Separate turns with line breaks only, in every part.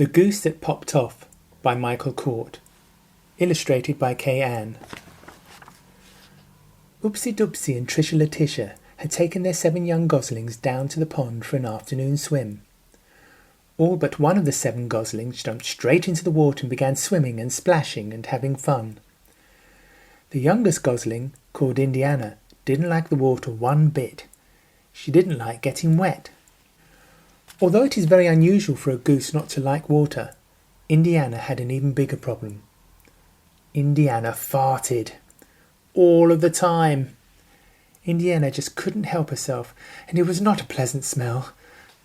The Goose That Popped Off by Michael Court. Illustrated by Kay Ann. Oopsie Doopsie and Trisha Letitia had taken their 7 young goslings down to the pond for an afternoon swim. All but one of the 7 goslings jumped straight into the water and began swimming and splashing and having fun. The youngest gosling, called Indianna, didn't like the water one bit. She didn't like getting wet. Although it is very unusual for a goose not to like water, Indianna had an even bigger problem. Indianna farted. All of the time. Indianna just couldn't help herself, and it was not a pleasant smell.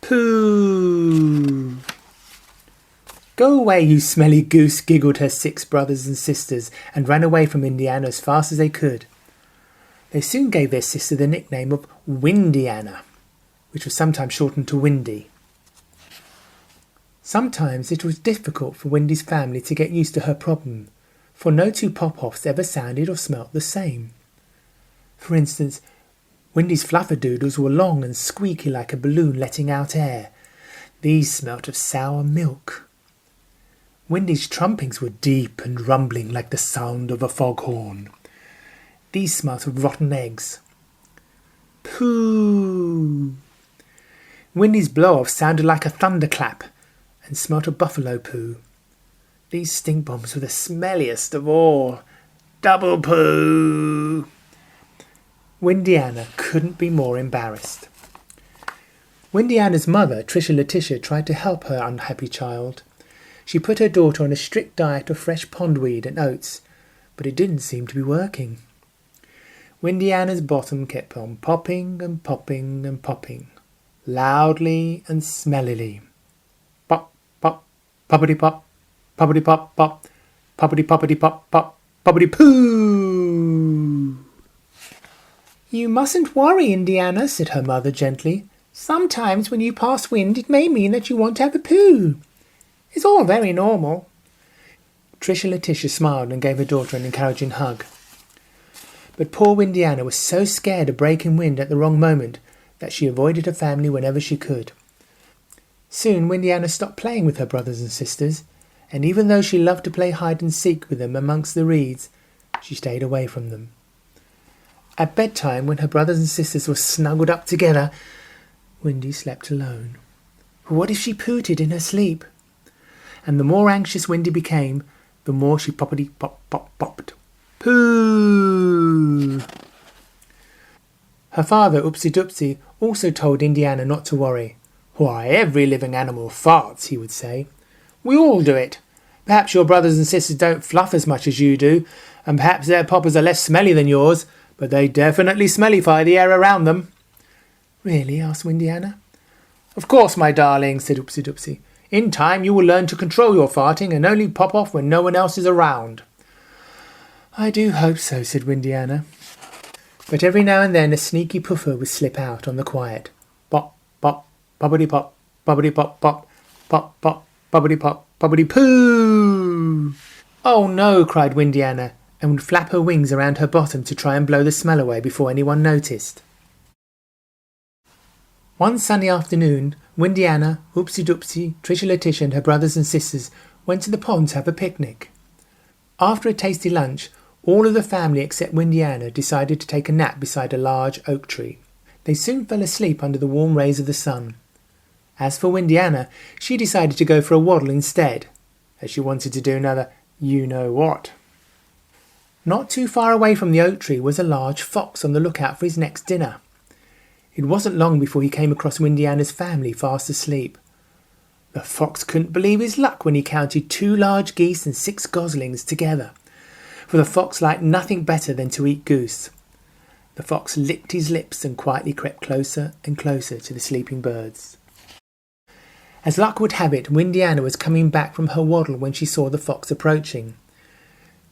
Pooh! Go away, you smelly goose, giggled her 6 brothers and sisters, and ran away from Indianna as fast as they could. They soon gave their sister the nickname of Windyanna, which was sometimes shortened to Windy. Sometimes it was difficult for Windy's family to get used to her problem, for no 2 pop-offs ever sounded or smelt the same. For instance, Windy's flufferdoodles were long and squeaky like a balloon letting out air. These smelt of sour milk. Windy's trumpings were deep and rumbling like the sound of a foghorn. These smelt of rotten eggs. Pooh! Windy's blow-off sounded like a thunderclap and smelt of buffalo poo. These stink bombs were the smelliest of all. Double poo! Windyanna couldn't be more embarrassed. Windyanna's mother, Trisha Letitia, tried to help her unhappy child. She put her daughter on a strict diet of fresh pondweed and oats, but it didn't seem to be working. Windyanna's bottom kept on popping and popping and popping, loudly and smellily. Pop, pop, popperty-pop, popperty-pop-pop, popperty-popperty-pop-pop, popperty-poo! You mustn't worry, Indianna, said her mother gently. Sometimes when you pass wind it may mean that you want to have a poo. It's all very normal. Trisha Letitia smiled and gave her daughter an encouraging hug. But poor Windyanna was so scared of breaking wind at the wrong moment that she avoided her family whenever she could. Soon Windyanna stopped playing with her brothers and sisters, and even though she loved to play hide and seek with them amongst the reeds, she stayed away from them. At bedtime, when her brothers and sisters were snuggled up together, Windy slept alone. What if she pooted in her sleep? And the more anxious Windy became, the more she popperty-pop-pop-popped. Pooh! Her father, Oopsie Doopsie, also told Indianna not to worry. Why, every living animal farts, he would say. We all do it. Perhaps your brothers and sisters don't fluff as much as you do, and perhaps their poppers are less smelly than yours, but they definitely smellify the air around them. Really? Asked Windyanna. Of course, my darling, said Oopsie Doopsie. In time you will learn to control your farting and only pop off when no one else is around. I do hope so, said Windyanna. But every now and then a sneaky puffer would slip out on the quiet. Pop, pop, poppity-pop, poppity-pop-pop, pop, pop, poppity-pop, poppity-poo! Oh no, cried Windyanna, and would flap her wings around her bottom to try and blow the smell away before anyone noticed. One sunny afternoon, Windyanna, Oopsie Doopsie, Trisha Letitia and her brothers and sisters went to the pond to have a picnic. After a tasty lunch, all of the family except Windyanna decided to take a nap beside a large oak tree. They soon fell asleep under the warm rays of the sun. As for Windyanna, she decided to go for a waddle instead, as she wanted to do another you-know-what. Not too far away from the oak tree was a large fox on the lookout for his next dinner. It wasn't long before he came across Windyanna's family fast asleep. The fox couldn't believe his luck when he counted 2 large geese and 6 goslings together, for the fox liked nothing better than to eat goose. The fox licked his lips and quietly crept closer and closer to the sleeping birds. As luck would have it, Windyanna was coming back from her waddle when she saw the fox approaching.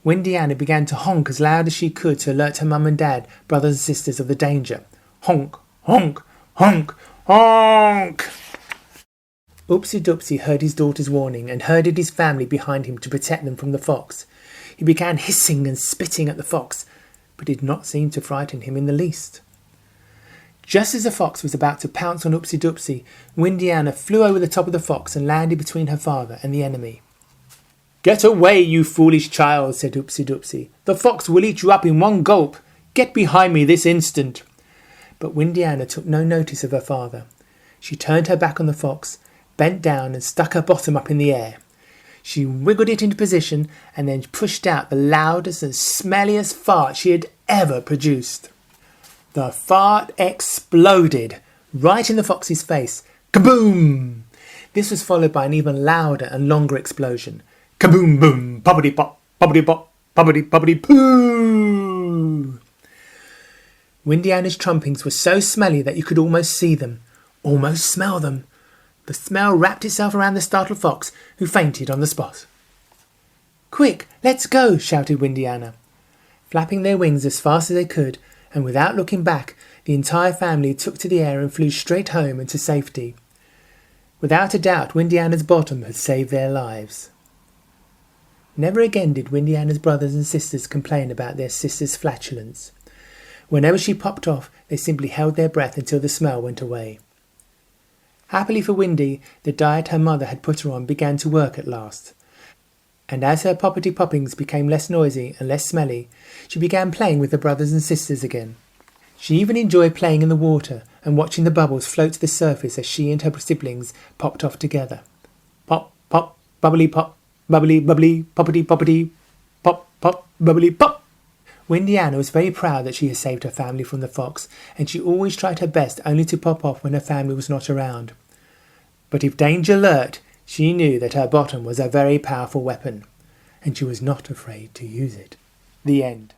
Windyanna began to honk as loud as she could to alert her mum and dad, brothers and sisters, of the danger. Honk, honk, honk, honk! Oopsie Doopsie heard his daughter's warning and herded his family behind him to protect them from the fox. He began hissing and spitting at the fox, but did not seem to frighten him in the least. Just as the fox was about to pounce on Oopsie Doopsie, Windyanna flew over the top of the fox and landed between her father and the enemy. "Get away, you foolish child," said Oopsie Doopsie. "The fox will eat you up in one gulp. Get behind me this instant." But Windyanna took no notice of her father. She turned her back on the fox, bent down and stuck her bottom up in the air. She wiggled it into position and then pushed out the loudest and smelliest fart she had ever produced. The fart exploded right in the fox's face. Kaboom! This was followed by an even louder and longer explosion. Kaboom boom! Popperty-pop, popperty-pop, popperty-popperty-poo! Windyanna's trumpings were so smelly that you could almost see them, almost smell them. The smell wrapped itself around the startled fox, who fainted on the spot. "Quick, let's go!" shouted Windyanna. Flapping their wings as fast as they could, and without looking back, the entire family took to the air and flew straight home and to safety. Without a doubt, Windyanna's bottom had saved their lives. Never again did Windyanna's brothers and sisters complain about their sister's flatulence. Whenever she popped off, they simply held their breath until the smell went away. Happily for Windy, the diet her mother had put her on began to work at last. And as her popperty-poppings became less noisy and less smelly, she began playing with her brothers and sisters again. She even enjoyed playing in the water and watching the bubbles float to the surface as she and her siblings popped off together. Pop, pop, bubbly pop, bubbly, bubbly, poppity, poppity, pop, pop, bubbly, pop. Windyanna was very proud that she had saved her family from the fox, and she always tried her best only to pop off when her family was not around. But if danger lurked, she knew that her bottom was a very powerful weapon, and she was not afraid to use it. The end.